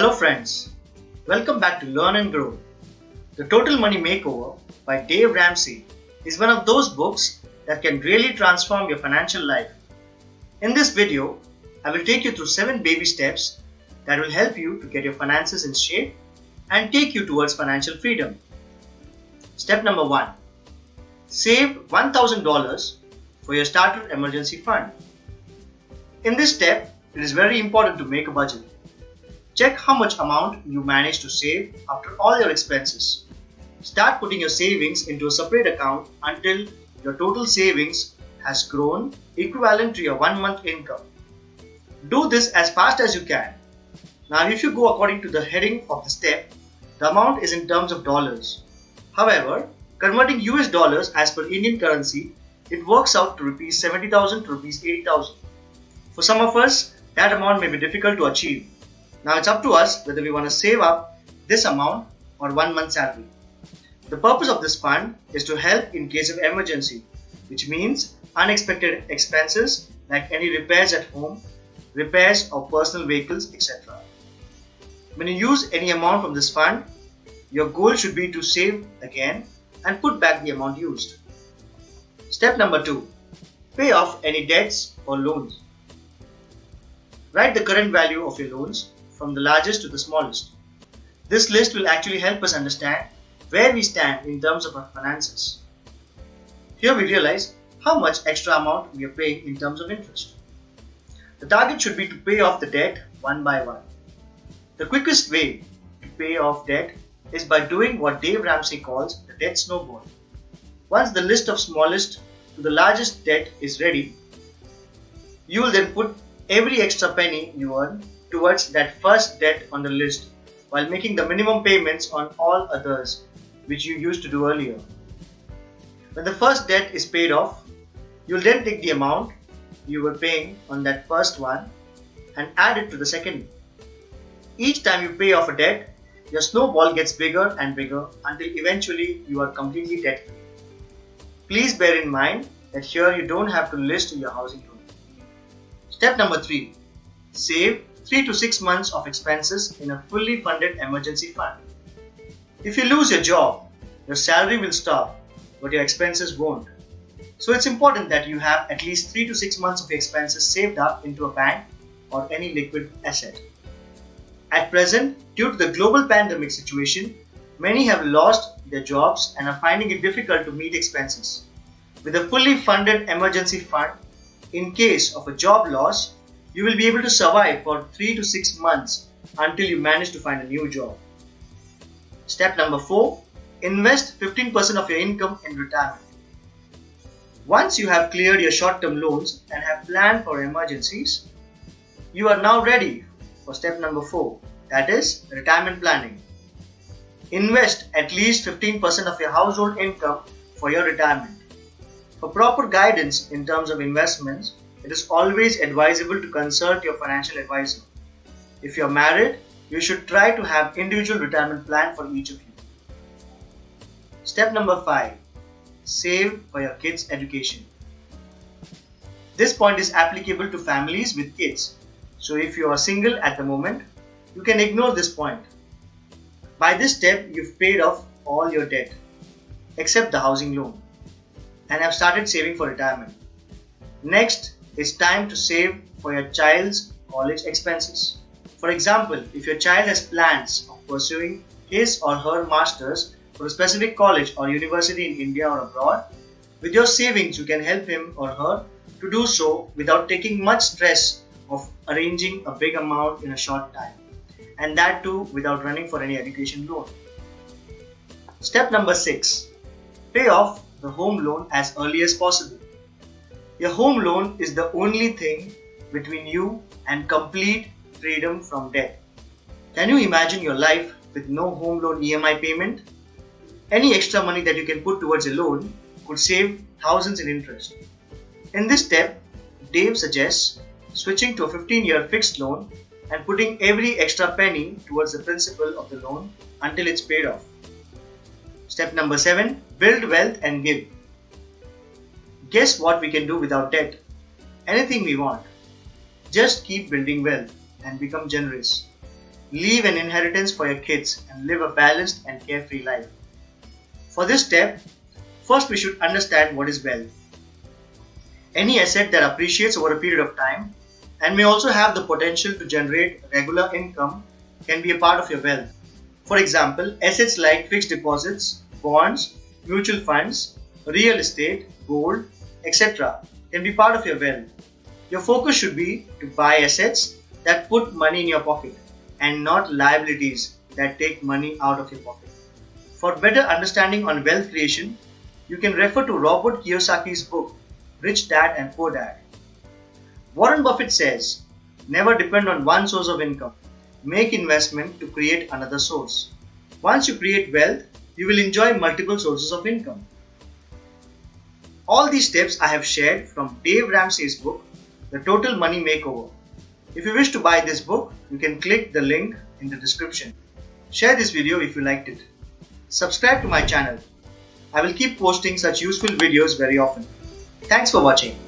Hello friends, welcome back to Learn and Grow. The Total Money Makeover by Dave Ramsey is one of those books that can really transform your financial life. In this video, I will take you through 7 baby steps that will help you to get your finances in shape and take you towards financial freedom. Step number 1. Save $1,000 for your starter emergency fund. In this step, it is very important to make a budget. Check how much amount you manage to save after all your expenses. Start putting your savings into a separate account until your total savings has grown equivalent to your 1 month income. Do this as fast as you can. Now if you go according to the heading of the step, the amount is in terms of dollars. However, converting US dollars as per Indian currency, it works out to rupees 70,000 to rupees 80,000. For some of us, that amount may be difficult to achieve. Now it's up to us whether we want to save up this amount or 1 month salary. The purpose of this fund is to help in case of emergency, which means unexpected expenses like any repairs at home, repairs of personal vehicles, etc. When you use any amount from this fund, your goal should be to save again and put back the amount used. Step number 2. Pay off any debts or loans. Write the current value of your loans from the largest to the smallest. This list will actually help us understand where we stand in terms of our finances. Here we realize how much extra amount we are paying in terms of interest. The target should be to pay off the debt one by one. The quickest way to pay off debt is by doing what Dave Ramsey calls the debt snowball. Once the list of smallest to the largest debt is ready, you will then put every extra penny you earn towards that first debt on the list while making the minimum payments on all others which you used to do earlier. When the first debt is paid off, you will then take the amount you were paying on that first one and add it to the second. Each time you pay off a debt, your snowball gets bigger and bigger until eventually you are completely debt free. Please bear in mind that here you don't have to list your housing loan. Step number 3. Save 3 to 6 months of expenses in a fully funded emergency fund. If you lose your job, your salary will stop, but your expenses won't. So it's important that you have at least 3 to 6 months of expenses saved up into a bank or any liquid asset. At present, due to the global pandemic situation, many have lost their jobs and are finding it difficult to meet expenses. With a fully funded emergency fund, in case of a job loss, you will be able to survive for 3 to 6 months until you manage to find a new job. Step number 4. Invest 15% of your income in retirement. Once you have cleared your short-term loans and have planned for emergencies, you are now ready for step number 4, that is retirement planning. Invest at least 15% of your household income for your retirement. For proper guidance in terms of investments, it is always advisable to consult your financial advisor. If you are married, you should try to have individual retirement plan for each of you. Step number 5. Save for your kids' education. This point is applicable to families with kids. So if you are single at the moment, you can ignore this point. By this step, you've paid off all your debt, except the housing loan, and have started saving for retirement. Next, it's time to save for your child's college expenses. For example, if your child has plans of pursuing his or her masters for a specific college or university in India or abroad, with your savings you can help him or her to do so without taking much stress of arranging a big amount in a short time, and that too without running for any education loan. Step number 6. Pay off the home loan as early as possible. Your home loan is the only thing between you and complete freedom from debt. Can you imagine your life with no home loan EMI payment? Any extra money that you can put towards a loan could save thousands in interest. In this step, Dave suggests switching to a 15-year fixed loan and putting every extra penny towards the principal of the loan until it's paid off. Step number 7. Build wealth and give. Guess what we can do without debt? Anything we want. Just keep building wealth and become generous. leave an inheritance for your kids, and live a balanced and carefree life. For this step, first we should understand what is wealth. Any asset that appreciates over a period of time and may also have the potential to generate regular income can be a part of your wealth. For example, assets like fixed deposits, bonds, mutual funds, real estate, gold, etc. can be part of your wealth. Your focus should be to buy assets that put money in your pocket and not liabilities that take money out of your pocket. For better understanding on wealth creation, you can refer to Robert Kiyosaki's book, Rich Dad and Poor Dad. Warren Buffett says, never depend on one source of income. Make investment to create another source. Once you create wealth, you will enjoy multiple sources of income. All these steps I have shared from Dave Ramsey's book, The Total Money Makeover. If you wish to buy this book, you can click the link in the description. Share this video if you liked it. Subscribe to my channel. I will keep posting such useful videos very often. Thanks for watching.